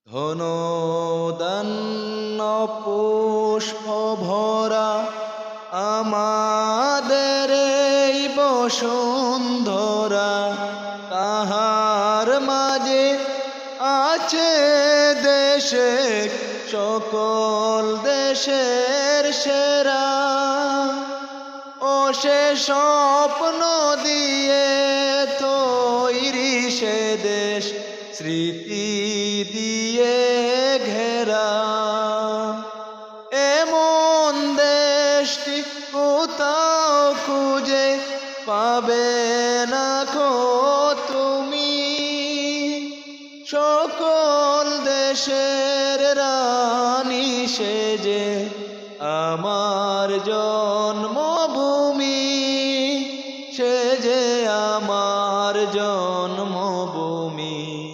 ধনদান্য পুষ্প ভরা আমাদের এই বসুন্ধরা, তাহার মাঝে আছে দেশে সকল দেশের সেরা। ও সে স্বপ্ন দিয়ে তৈরি সে দেশ, স্মৃতি দিয়ে ঘেরা। এমন দেশটি কোথাও খুঁজে পাবে না কো তুমি, সকল দেশের রানী সেজে আমার